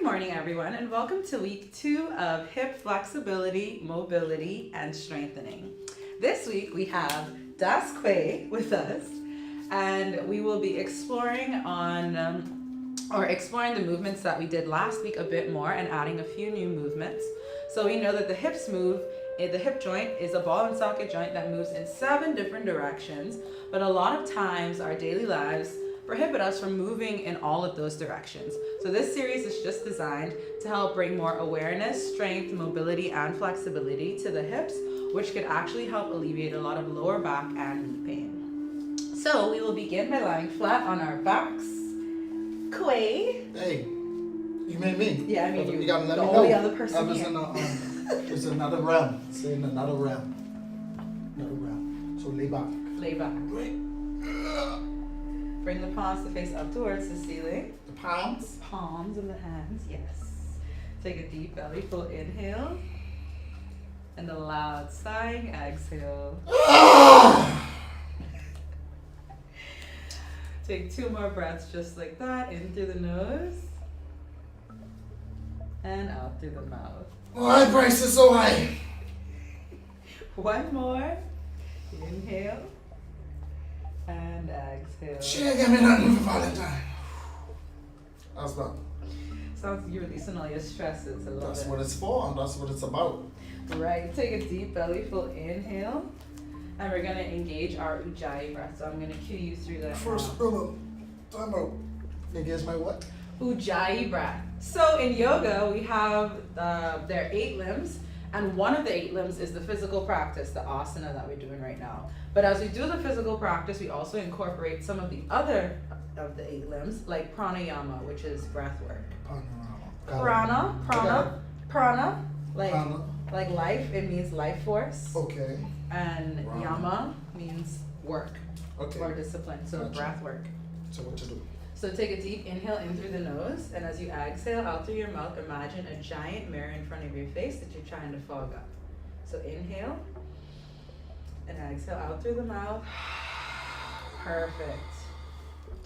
morning, everyone, and welcome to week 2 of hip flexibility, mobility, and strengthening. This week we have Quay with us, and we will be exploring the movements that we did last week a bit more and adding a few new movements. So we know that the hip joint is a ball and socket joint that moves in 7 different directions, but a lot of times our daily lives prohibit us from moving in all of those directions. So this series is just designed to help bring more awareness, strength, mobility, and flexibility to the hips, which could actually help alleviate a lot of lower back and knee pain. So we will begin by lying flat on our backs. Quay. Hey, you made me. Yeah, I mean you. You gotta let the me only know. other person I was here. It's another realm. Say in another realm. Another realm. So lay back. Lay back. Wait. Bring the palms to face up towards the ceiling. The palms. Palms in the hands, yes. Take a deep belly full inhale. And a loud sighing exhale. Take 2 more breaths just like that. In through the nose. And out through the mouth. My price is so high. 1 more. Inhale. And exhale. Shit, get me nothing for Valentine. That's done. Sounds like you're releasing all your stresses. I love That's it. what it's for, and that's what it's about. Right. Take a deep belly full inhale. And we're going to engage our Ujjayi breath. So I'm going to cue you through that. First, time out. Engage my what? Ujjayi breath. So in yoga, we have there are 8 limbs. And one of the 8 limbs is the physical practice, the asana that we're doing right now. But as we do the physical practice, we also incorporate some of the other of the 8 limbs, like pranayama, which is breath work. Prana, like life, it means life force. Okay. And Wow. yama means work Okay. or discipline, so Gotcha. breath work. So what to do? So take a deep inhale in through the nose, and as you exhale out through your mouth, imagine a giant mirror in front of your face that you're trying to fog up. So inhale, and exhale out through the mouth. Perfect.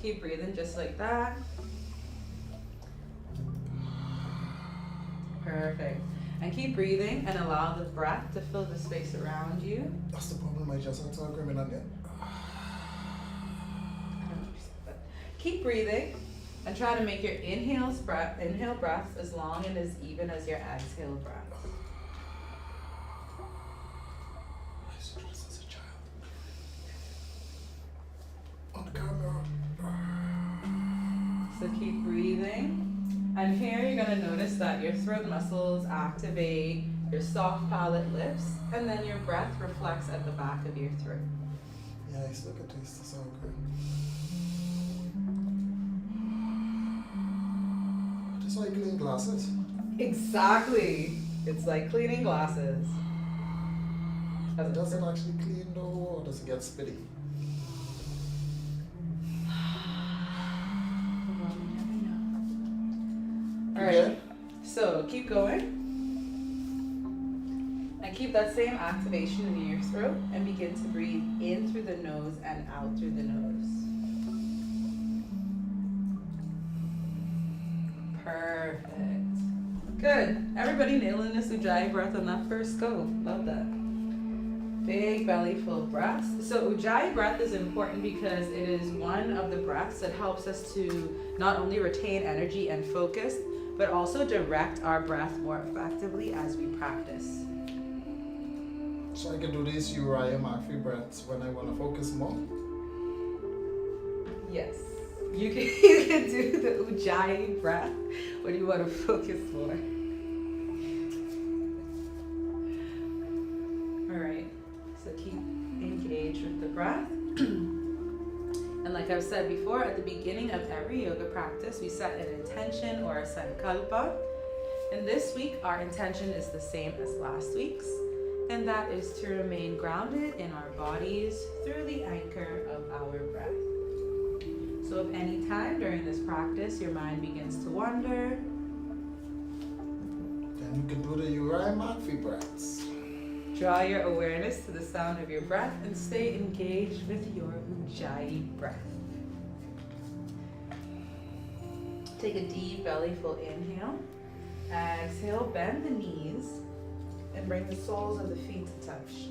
Keep breathing just like that. Perfect. And keep breathing and allow the breath to fill the space around you. That's the problem. I just had to agree on it. Keep breathing and try to make your inhale breaths as long and as even as your exhale breath. I used to dress as a child. On the camera. So keep breathing. And here you're going to notice that your throat muscles activate, your soft palate lifts, and then your breath reflects at the back of your throat. Yeah, I still can taste the sour cream. Just like clean glasses. Exactly. It's like cleaning glasses. It doesn't actually clean though, or does it get spitty? Alright, Yeah. so keep going. And keep that same activation in your throat and begin to breathe in through the nose and out through the nose. Perfect. Good. Everybody nailing this Ujjayi breath on that first go. Love that. Big belly full breaths. So Ujjayi breath is important because it is one of the breaths that helps us to not only retain energy and focus, but also direct our breath more effectively as we practice. So I can do these Uriah Murphy breaths when I want to focus more. Yes. You can do the Ujjayi breath when you want to focus more. Alright, so keep engaged with the breath. And like I've said before, at the beginning of every yoga practice, we set an intention or a sankalpa. And this week, our intention is the same as last week's, and that is to remain grounded in our bodies through the anchor of our breath. So if any time during this practice your mind begins to wander, Then you can do the Uriah Murphy breaths. draw your awareness to the sound of your breath and stay engaged with your Ujjayi breath. Take a deep belly full inhale. Exhale, bend the knees and bring the soles of the feet to touch.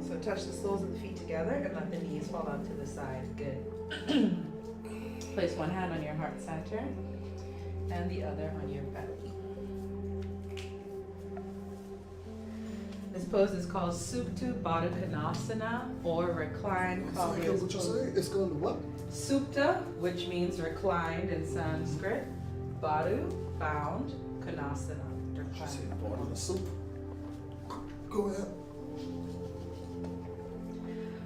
So touch the soles of the feet together and let the knees fall out to the side. Good. Place one hand on your heart center and the other on your belly. This pose is called Supta Baddha Konasana or reclined Sorry, what you say? It's called what? Supta, which means reclined in Sanskrit. Baddha, bound. Konasana, She said reclined. bought on the soup. Go ahead.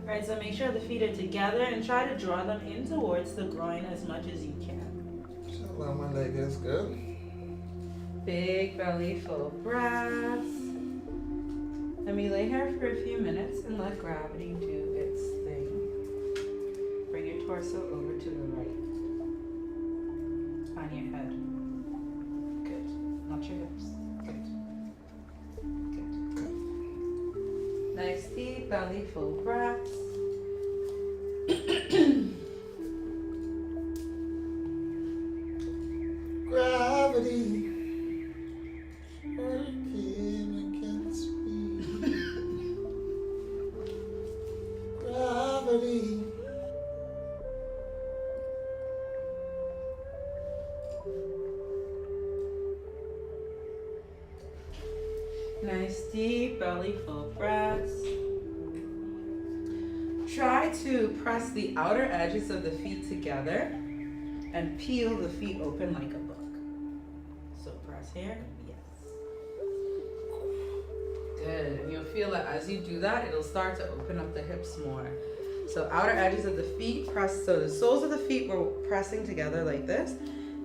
Alright, so make sure the feet are together and try to draw them in towards the groin as much as you can. Inshallah, my leg is good. Big belly full of breaths. Let me lay here for a few minutes and let gravity do its thing. Bring your torso over to the right. On your head. Good. Not your hips. Good. Nice deep belly full breaths. Gravity working against me. Gravity. Nice deep belly full breaths. Try to press the outer edges of the feet together and peel the feet open like a book. So press here. Yes. Good. And you'll feel that as you do that, it'll start to open up the hips more. So outer edges of the feet press. So the soles of the feet were pressing together like this.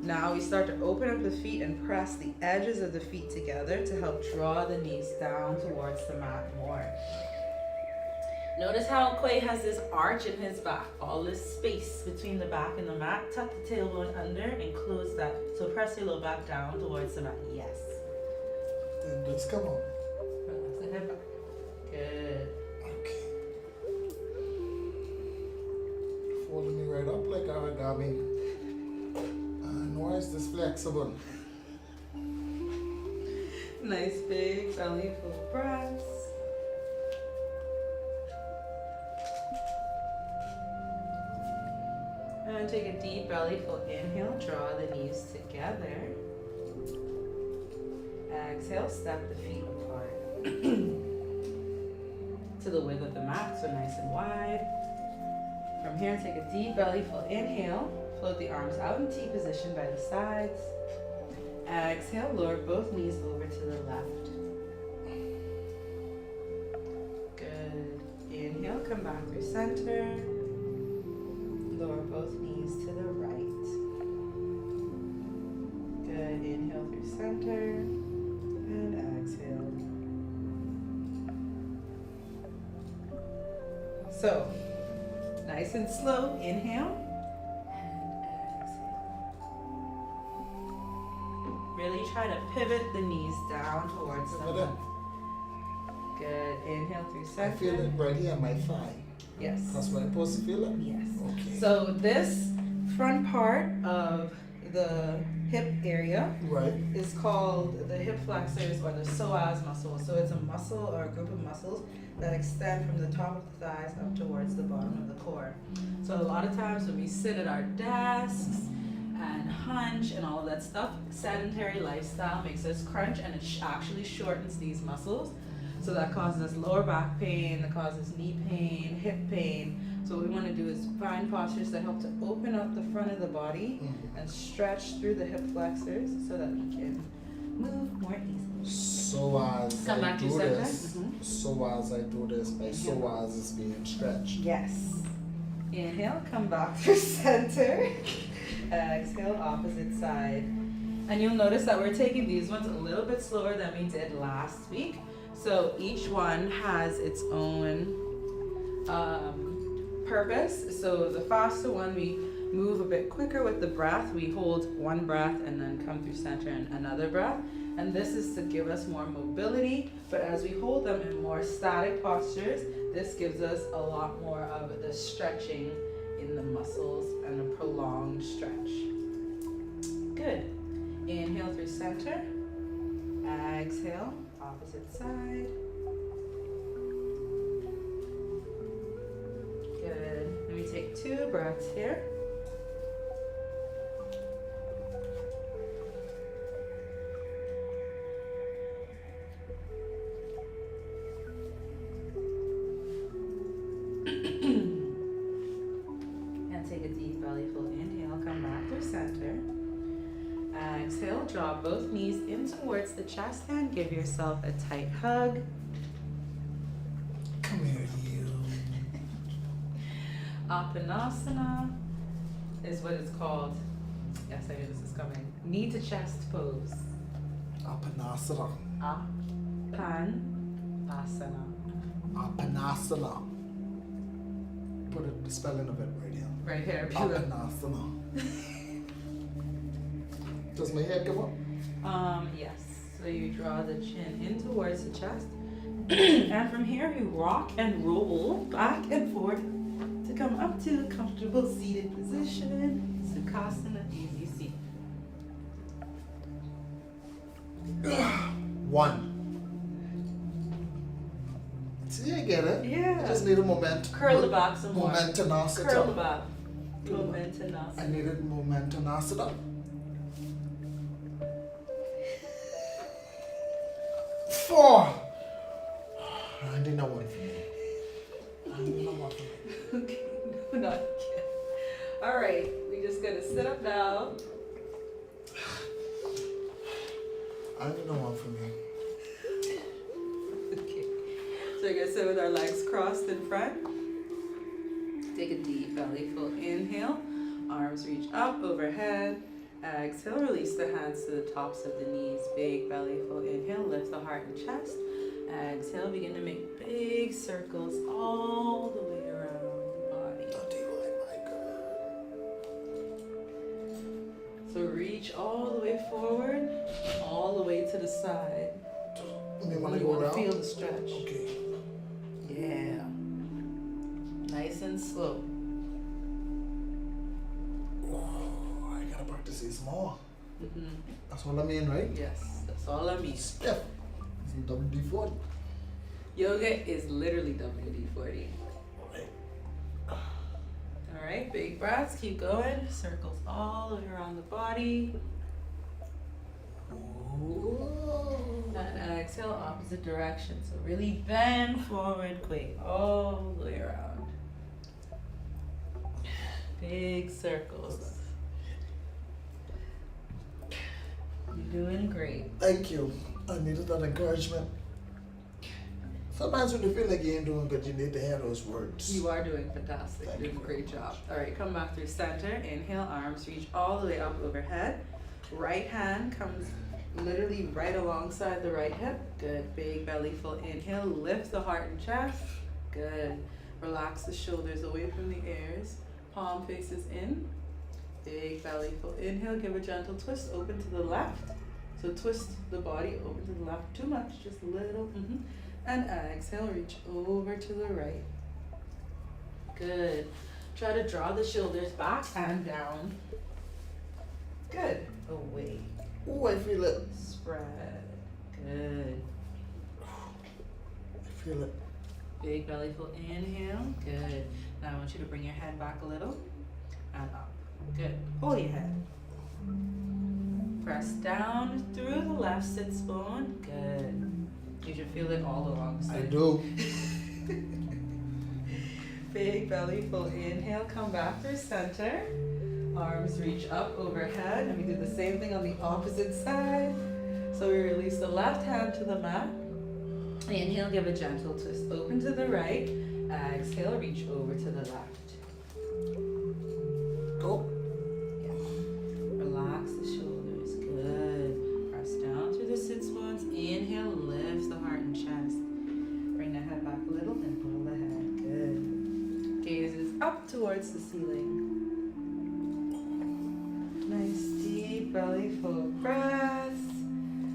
Now we start to open up the feet and press the edges of the feet together to help draw the knees down towards the mat more. Notice how Quay has this arch in his back, all this space between the back and the mat. Tuck the tailbone under and close that. So press your low back down towards the mat. Yes. Then just come on. Relax the head back. Good. Okay. Folding me right up like origami. And why is this flexible? Nice big belly full breaths. And take a deep belly full inhale. Draw the knees together. Exhale, step the feet apart to the width of the mat, so nice and wide. From here, take a deep belly full inhale. Float the arms out in T position by the sides. Exhale, lower both knees over to the left. Good. Inhale, come back through center. Lower both knees to the right. Good. Inhale through center. And exhale. So, nice and slow. Inhale. Really try to pivot the knees down towards the Like mat. that. Good. Inhale through I center. feel it right here on my thigh. Yes. That's where I'm supposed to feel it? Yes. Okay. So this front part of the hip area Right. is called the hip flexors or the psoas muscle. So it's a muscle or a group of muscles that extend from the top of the thighs up towards the bottom of the core. So a lot of times when we sit at our desks and hunch and all of that stuff, sedentary lifestyle makes us crunch and it actually shortens these muscles. So that causes us lower back pain, that causes knee pain, hip pain. So what we want to do is find postures that help to open up the front of the body and stretch through the hip flexors so that we can move more easily. So as Come I back to do center. this, so as I do this, my psoas is being stretched. Yes. Inhale, come back through center. Exhale, opposite side. And you'll notice that we're taking these ones a little bit slower than we did last week. So each one has its own purpose. So the faster one, we move a bit quicker with the breath. We hold one breath and then come through center and another breath. And this is to give us more mobility. But as we hold them in more static postures, this gives us a lot more of the stretching in the muscles and a prolonged stretch. Good. Inhale through center. Exhale, opposite side. Good. Let me take 2 breaths here. And take a deep belly full inhale. Come back through center. Exhale, draw both knees in towards the chest and give yourself a tight hug. Come here, you. Apanasana is what it's called. Yes, I knew this is coming. Knee to chest pose. Apanasana. Apanasana. Apanasana. Put the spelling of it right here. Right here. Apanasana. Does my head come up? Yes. So you draw the chin in towards the chest. And from here you rock and roll back and forth to come up to a comfortable seated position. Sukhasana, easy seat. 1. See, I get it. Yeah. I just need a moment. Curl the back some more. Momentanasana. Curl the back. Momentanasana. I needed momentanasana. 4. I didn't know what for me. I didn't know what for me. Okay, no, not yet. All right, we just gonna sit up now. I didn't know what for me. Okay, so we're gonna sit with our legs crossed in front. Take a deep belly full inhale. Arms reach up overhead. Exhale, release the hands to the tops of the knees. Big belly full inhale, lift the heart and chest. Exhale, begin to make big circles all the way around the body. So reach all the way forward, all the way to the side. You You want to want go to down? feel the stretch. Okay. Yeah. Nice and slow. Oh, I gotta practice this more. Mm-hmm. That's what I mean, right? Yes, that's all I mean. Stiff. It's WD-40. Yoga is literally WD-40. Right. All right, big breaths, keep going. Circles all the way around the body. And exhale, opposite direction. So really bend forward, Quay, all the way around. Big circles. You're doing great. Thank you. I needed that encouragement. Sometimes when you feel like you ain't doing good, you need to hear those words. You are doing fantastic. Thank You're doing you a great very job. much. All right, come back through center. Inhale, arms reach all the way up overhead. Right hand comes literally right alongside the right hip. Good. Big belly full inhale. Lift the heart and chest. Good. Relax the shoulders away from the ears. Palm faces in. Big belly full inhale. Give a gentle twist. Open to the left. So twist the body open to the left. Too much. Just a little. And exhale. Reach over to the right. Good. Try to draw the shoulders back and down. Good. Away. Oh, I feel it. Spread. Good. I feel it. Big belly full inhale. Good. Now I want you to bring your head back a little and up. Good. Hold your head. Press down through the left sits bone. Good. You should feel it all along. I do. Big belly full inhale. Come back through center. Arms reach up overhead, and we do the same thing on the opposite side. So we release the left hand to the mat. Inhale, give a gentle twist. Open to the right. Exhale, reach over to the left. Go. Yeah. Relax the shoulders. Good. Press down through the sits bones. Inhale, lift the heart and chest. Bring the head back a little and pull the head. Good. Gaze is up towards the ceiling. Nice deep belly full of breaths.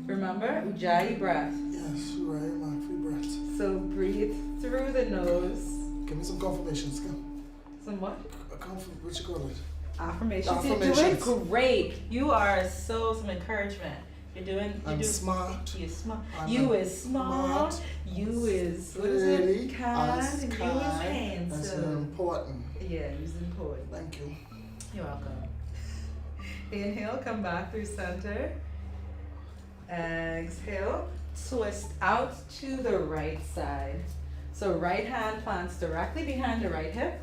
Remember, Ujjayi breath. Yes, right, man. Free breath. So breathe through the nose. Give me some confirmations, come. Some what? What you call it? Affirmations. Affirmations. You're doing great. You are some encouragement. I'm smart. You're smart. I'm You is smart. You is what is really it? Kind. as And you is kind as handsome. important. Yeah, you's important. Thank you. You're welcome. Inhale, come back through center. Exhale, twist out to the right side. So right hand plants directly behind the right hip.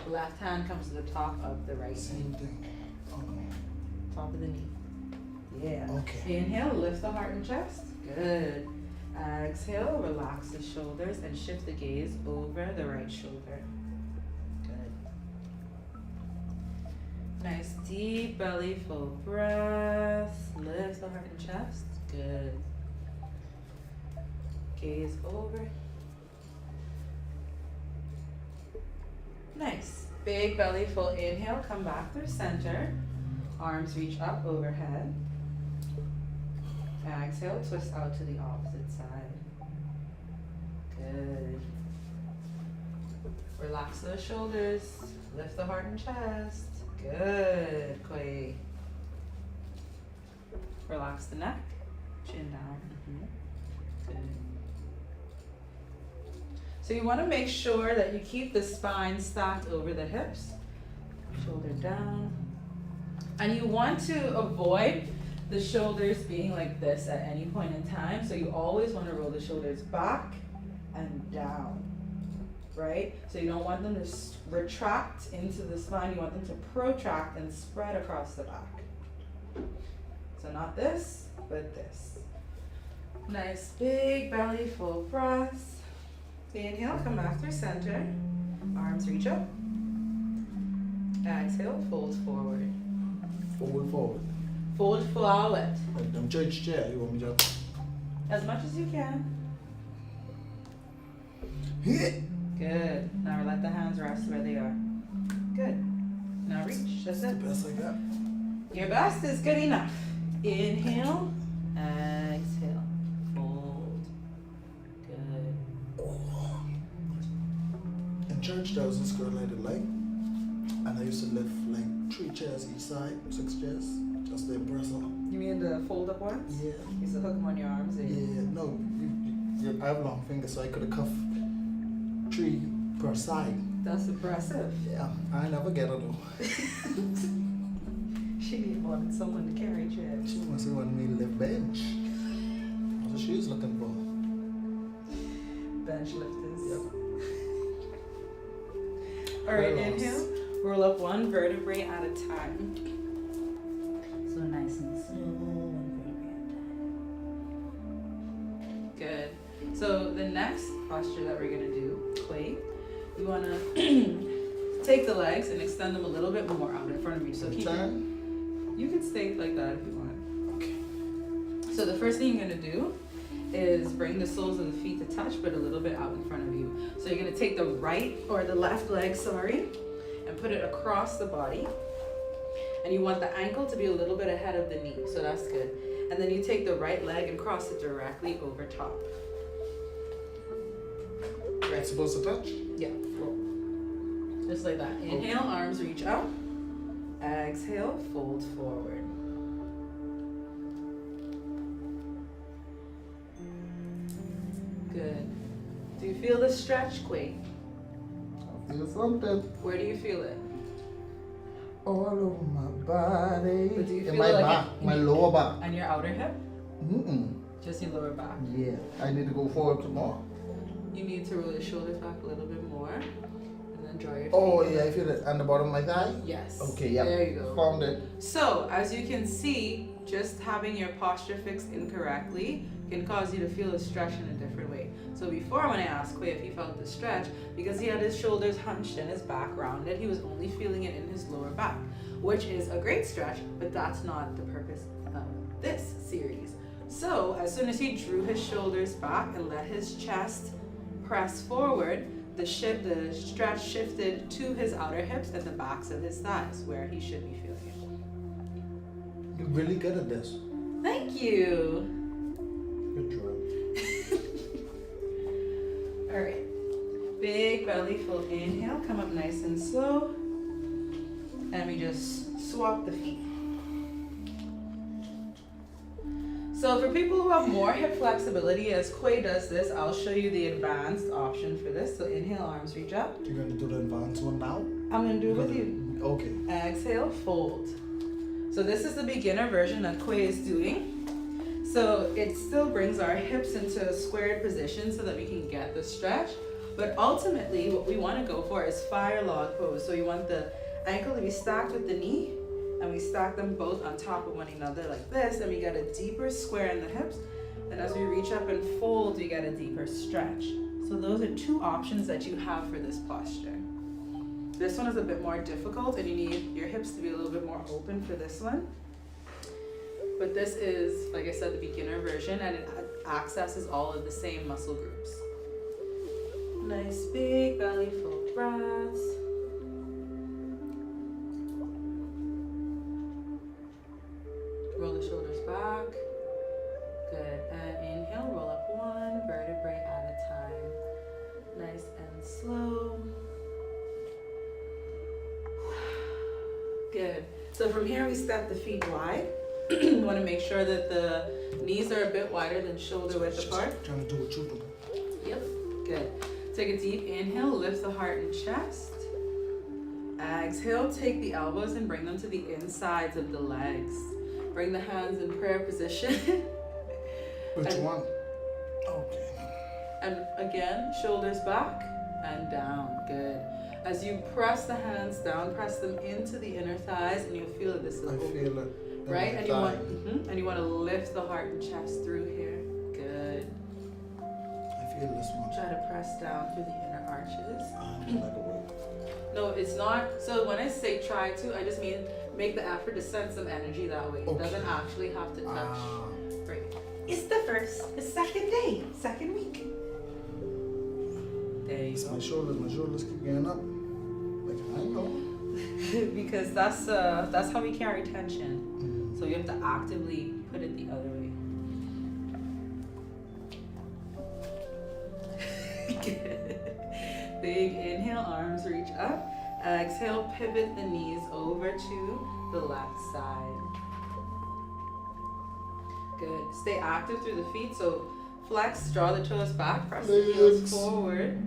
Left hand comes to the top of the right knee. Same thing. Okay. Top of the knee. Yeah. Okay. Inhale, lift the heart and chest. Good. Exhale, relax the shoulders and shift the gaze over the right shoulder. Good. Nice deep belly, full breath. Lift the heart and chest. Good. Gaze over. Nice. Big belly, full inhale. Come back through center. Arms reach up overhead. Exhale, twist out to the opposite side. Good. Relax those shoulders. Lift the heart and chest. Good. Quay. Relax the neck. Chin down. Good. So you want to make sure that you keep the spine stacked over the hips. Shoulder down. And you want to avoid the shoulders being like this at any point in time. So you always want to roll the shoulders back and down, right? So you don't want them to retract into the spine. You want them to protract and spread across the back. So not this, but this. Nice big belly, full breaths. Inhale, come back through center. Arms reach up. Exhale, fold forward. Forward. Fold forward. Like them church chair, you want me to? As much as you can. Hit. Good. Now let the hands rest where they are. Good. Now reach. That's The it. best I got. Your best is good enough. Inhale. Exhale. Fold. Good. In church, there was this girl I did like, and I used to lift like 3 chairs each side, 6 chairs, just to impress her. You mean the fold up ones? Yeah. You used to hook them on your arms. Yeah, no, I have long fingers, so I could have cuffed 3 per side. That's impressive. Yeah, I never get her though. She need more than someone to carry chairs. She must have wanted me to lift bench. That's what she was looking for. Bench lifters. Yep. All right, Very nice. inhale. Roll up one vertebrae at a time. So nice and slow, one vertebrae at a time. Good. So the next posture that we're gonna do, Quay, you wanna take the legs and extend them a little bit more out in front of you. So keep you can stay like that if you want. Okay. So the first thing you're gonna do is bring the soles of the feet to touch, but a little bit out in front of you. So you're gonna take the right or the left leg, and put it across the body. And you want the ankle to be a little bit ahead of the knee, so that's good. And then you take the right leg and cross it directly over top. Right. Supposed to touch? Yeah, roll. Just like that. Inhale, arms reach up. Exhale, fold forward. Good. Do you feel the stretch, Quay? I feel something Where do you feel it? all over my body. But do you In feel my like back, it- my lower back. On your outer hip? Mm-mm. Just your lower back. Yeah, I need to go forward some more. You need to roll your shoulders back a little bit more. And then draw your feet. Oh yeah, I feel it on the bottom of my thigh. Yes. Okay, yeah. There you go. Found it. So, as you can see, just having your posture fixed incorrectly can cause you to feel a stretch in a different way. So before, when I asked Quay if he felt the stretch, because he had his shoulders hunched and his back rounded, he was only feeling it in his lower back, which is a great stretch, but that's not the purpose of this series. So as soon as he drew his shoulders back and let his chest press forward, the stretch shifted to his outer hips and the backs of his thighs, where he should be feeling it. You're really good at this. Thank you. Good job. All right. Big belly, full inhale. Come up nice and slow. And we just swap the feet. So for people who have more hip flexibility, as Quay does this, I'll show you the advanced option for this. So inhale, arms reach up. You're going to do the advanced one now? I'm going to do it with you. Okay. Exhale, fold. So this is the beginner version that Quay is doing. So it still brings our hips into a squared position so that we can get the stretch. But ultimately, what we want to go for is fire log pose. So you want the ankle to be stacked with the knee, and we stack them both on top of one another like this, and we get a deeper square in the hips. And as we reach up and fold, we get a deeper stretch. So those are two options that you have for this posture. This one is a bit more difficult, and you need your hips to be a little bit more open for this one. But this is, like I said, the beginner version, and it accesses all of the same muscle groups. Nice big belly full breaths. Roll the shoulders back. Good. And inhale, roll up one vertebrae at a time. Nice and slow. Good. So from here, we step the feet wide. You want to make sure that the knees are a bit wider than shoulder width apart. Trying to do what you do. Yep. Good. Take a deep inhale, lift the heart and chest. Exhale, take the elbows and bring them to the insides of the legs. Bring the hands in prayer position. Which one? Okay. And again, shoulders back and down. Good. As you press the hands down, press them into the inner thighs, and you'll feel that this is open. I feel it. Right? And you want to lift the heart and chest through here. Good. I feel this one. Try to press down through the inner arches. Like a wave. No, it's not. So when I say try to, I just mean make the effort to send some energy that way. It doesn't actually have to touch. Right. It's the second day, second week. There you go. My shoulders keep getting up. Like an angle. Because that's how we carry tension. So you have to actively put it the other way. Big inhale, arms reach up. Exhale, pivot the knees over to the left side. Good. Stay active through the feet. So flex, draw the toes back, press the heels forward,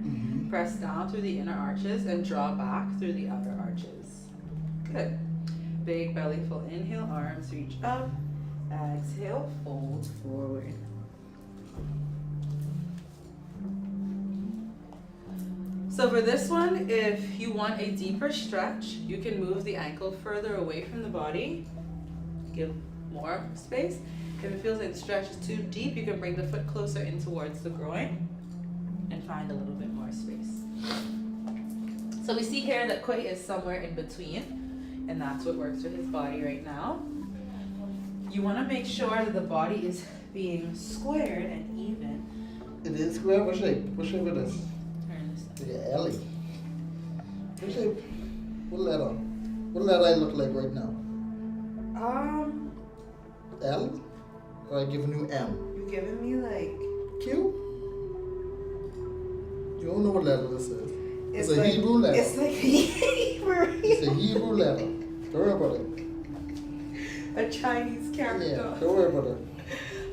press down through the inner arches, and draw back through the outer arches. Good. Big belly full inhale, arms reach up. Exhale, fold forward. So for this one, if you want a deeper stretch, you can move the ankle further away from the body. Give more space. If it feels like the stretch is too deep, you can bring the foot closer in towards the groin and find a little bit more space. So we see here that Quay is somewhere in between, and that's what works for his body right now. You want to make sure that the body is being squared and even. It is square? What shape? What shape it is? Turn this Yeah, Ellie. What shape? What letter? What letter I look like right now? L? Or I giving you M? You're giving me like Q? You don't know what letter this is. It's a like, Hebrew letter. It's like Hebrew. It's a Hebrew letter. Don't worry about it. A Chinese character. Yeah, don't worry about it.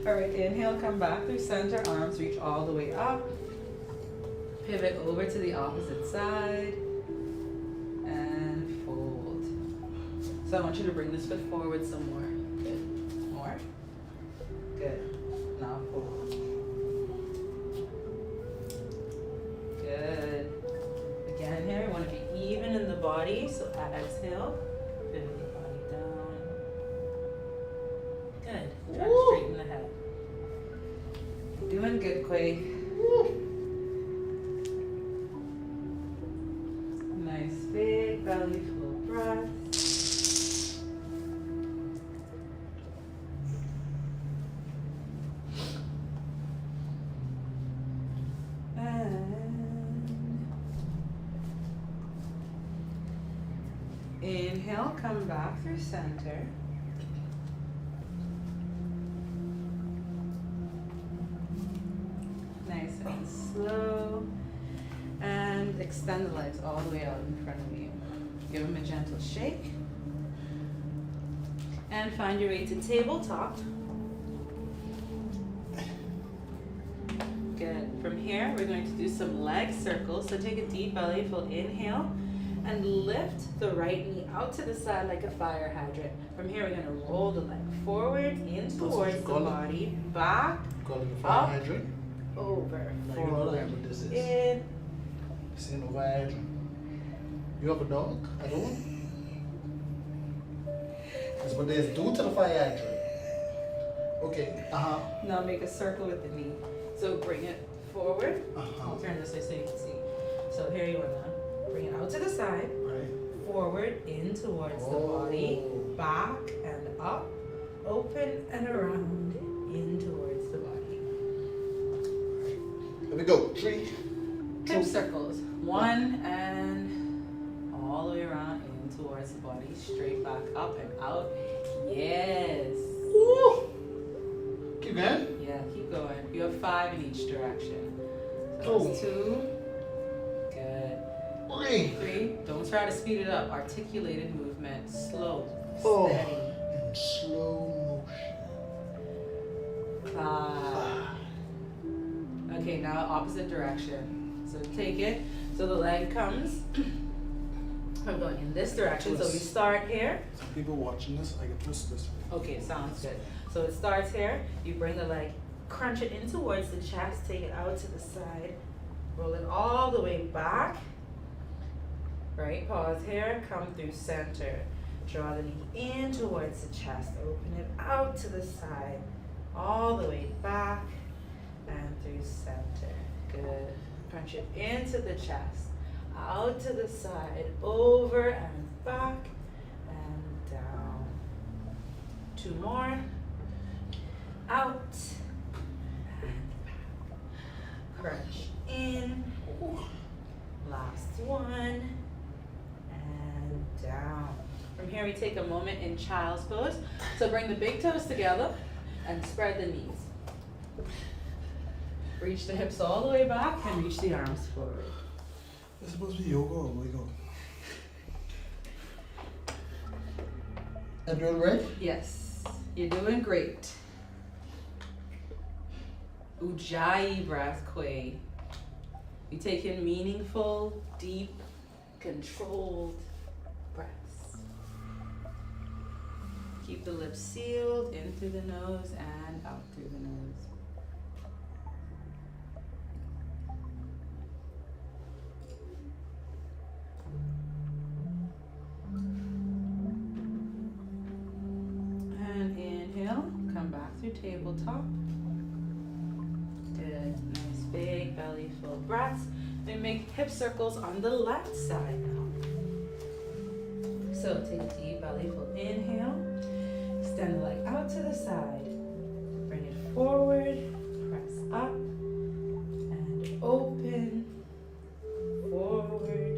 All right, inhale, come back through center, arms reach all the way up. Pivot over to the opposite side and fold. So I want you to bring this foot forward some more. Good. More. Good. Now fold. Good. Again here, we want to be even in the body. So exhale, pivot the body down. Good. Try to straighten the head. Doing good, Quay. Nice big belly full breath. Inhale, come back through center. Nice and slow. And extend the legs all the way out in front of you. Give them a gentle shake. And find your way to tabletop. Good. From here, we're going to do some leg circles. So take a deep belly full inhale and lift the right knee out to the side like a fire hydrant. From here, we're going to roll the leg forward, in towards the body, back, Call it a fire up, hydrant. over, Now you know forward, what this is. in. This ain't no fire hydrant. You have a dog? I don't. That's what they do to the fire hydrant. Okay. Now make a circle with the knee. So bring it forward. I'll turn this way so you can see. So here you want to bring it out to the side, Right. forward, in towards the body, back and up, open and around, in towards the body. Here we go. 3, Hip 2. circles. 1 and all the way around, in towards the body, straight back up and out. Yes. Woo. Keep going. Yeah, keep going. You have 5 in each direction. So that's 2. Good. 3. Don't try to speed it up. Articulated movement. Slow. Steady. In slow motion. 5. Okay, now opposite direction. So take it. So the leg comes. I'm going in this direction. So we start here. Some people watching this, I can twist this way. Okay, sounds good. So it starts here. You bring the leg, crunch it in towards the chest, take it out to the side, roll it all the way back. Right, pause here, come through center. Draw the knee in towards the chest, open it out to the side, all the way back and through center. Good. Crunch it into the chest, out to the side, over and back and down. 2 more. Out and back. Crunch in. Last one. And down. From here we take a moment in child's pose. So bring the big toes together and spread the knees. Reach the hips all the way back and reach the arms forward. It's supposed to be yoga or we go? And doing right? Yes, you're doing great. Ujjayi breath, Quay. You take in meaningful, deep, controlled breaths. Keep the lips sealed, in through the nose and out through the nose. And inhale, come back through tabletop. Good, nice big belly full breaths. Then make hip circles on the left side now. So take a deep belly full inhale. Extend the leg out to the side. Bring it forward, press up, and open, forward,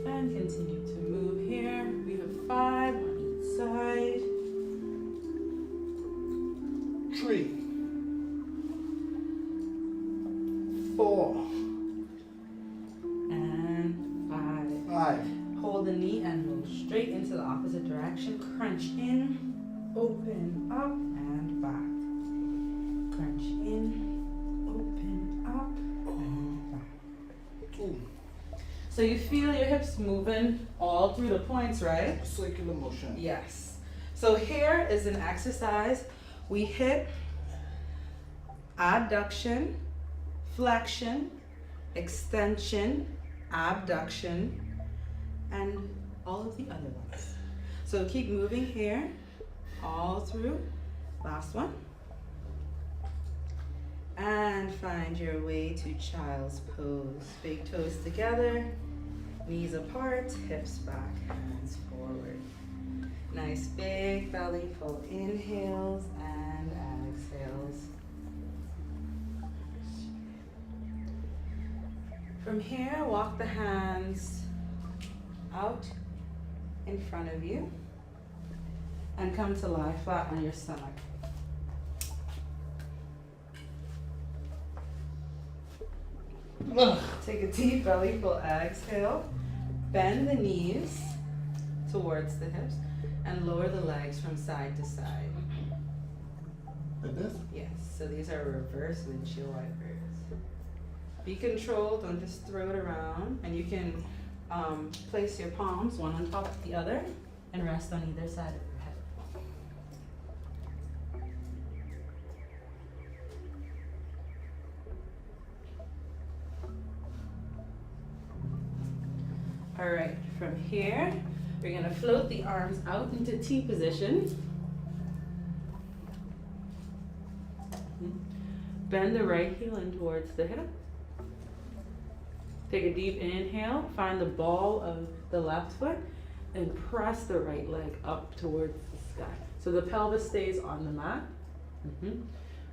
and continue to move here. We have 5 on each side. 3, 4, and 5. 5. Hold the knee and move straight into the opposite direction. Crunch in, open up and back. Crunch in, open up and back. Ooh. So you feel your hips moving all through the points, right? Circular motion. Yes. So here is an exercise. We hit adduction, flexion, extension, abduction, and all of the other ones. So keep moving here, all through. Last one. And find your way to child's pose. Big toes together, knees apart, hips back, hands forward. Nice big belly full inhales and exhales. From here, walk the hands out in front of you and come to lie flat on your stomach. Take a deep belly full exhale. Bend the knees towards the hips. and lower the legs from side to side. Like this? Yes, so these are reverse windshield wipers. Be controlled, don't just throw it around. And you can place your palms one on top of the other and rest on either side of your head. All right, from here, we're gonna float the arms out into T position. Bend the right heel in towards the hip. Take a deep inhale, find the ball of the left foot, and press the right leg up towards the sky. So the pelvis stays on the mat.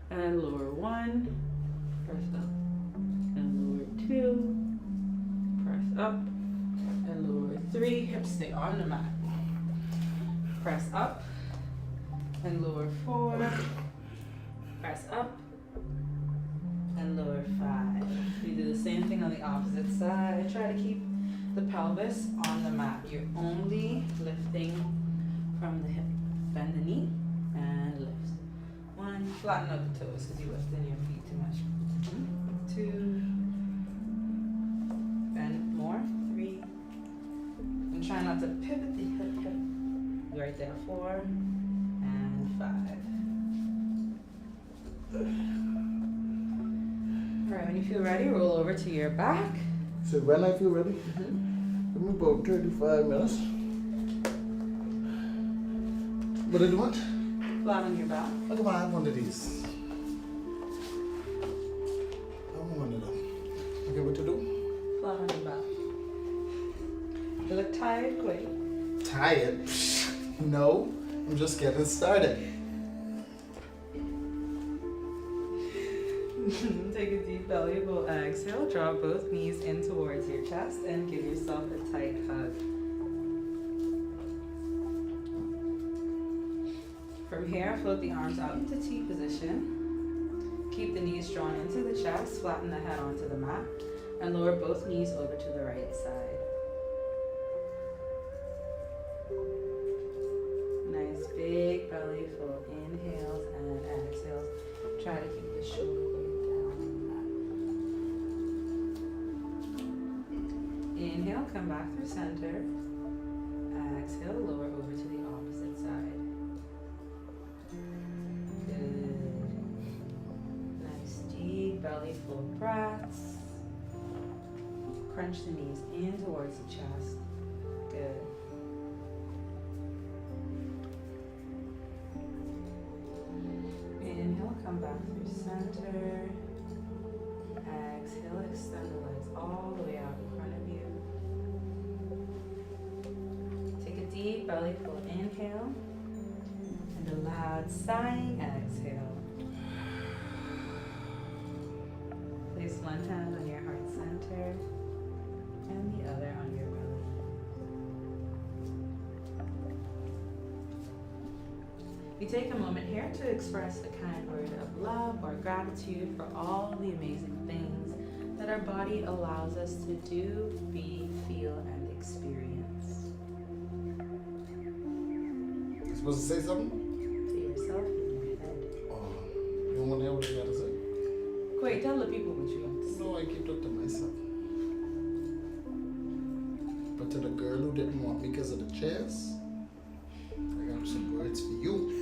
And lower one, press up. And lower two, press up. And lower three, hips stay on the mat. Press up. And lower four, press up. And lower five. You do the same thing on the opposite side. Try to keep the pelvis on the mat. You're only lifting from the hip. Bend the knee and lift. One, flatten out the toes because you're lifting your feet too much. Two, bend more. Three, and try not to pivot the hip. Right there. Four and five. Alright, when you feel ready, roll over to your back. So when I feel ready, give me about 35 minutes. What did you want? Flat on your back. What if I have one of these? I want one of them. Okay, what to do? Flat on your back. You look tired, Quay. Tired? No, I'm just getting started. Take a deep belly roll, exhale, draw both knees in towards your chest and give yourself a tight hug. From here, float the arms out into T position. Keep the knees drawn into the chest, flatten the head onto the mat, and lower both knees over to the right side. Nice big belly full inhales and exhales. Try to keep the shoulder blade down on the mat. Inhale, come back through center. Exhale, lower over to the opposite side. Good. Nice deep belly full breaths. Crunch the knees in towards the chest. Good. Inhale, come back through center. Exhale, extend the legs all the way out in front of you. Take a deep belly full inhale and a loud sighing exhale. Place one hand on your heart center and the other on your belly. We take a moment here to express a kind word of love or gratitude for all the amazing things that our body allows us to do, be, feel, and experience. You supposed to say something? To yourself in your head. Oh, you don't want to hear what you got to say? Quay, tell the people what you want to say. No, I keep it to myself. But to the girl who didn't want me because of the chairs, I got some words for you.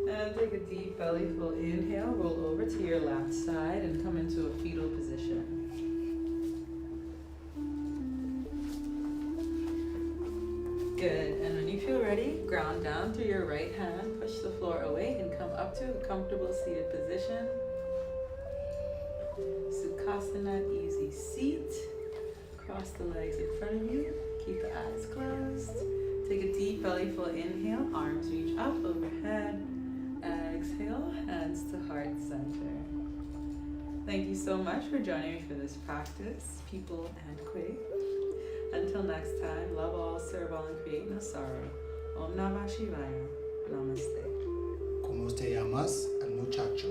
And take a deep belly full inhale, roll over to your left side and come into a fetal position. Good, and when you feel ready, ground down through your right hand, push the floor away and come up to a comfortable seated position. Sukhasana, easy seat. Cross the legs in front of you, keep the eyes closed. Take a deep belly full inhale, arms reach up overhead. Exhale, hands to heart center. Thank you so much for joining me for this practice, people and Quay. Until next time, love all, serve all, and create no sorrow. Om Namah Shivaya. Namaste. Como te llamas? And muchacho.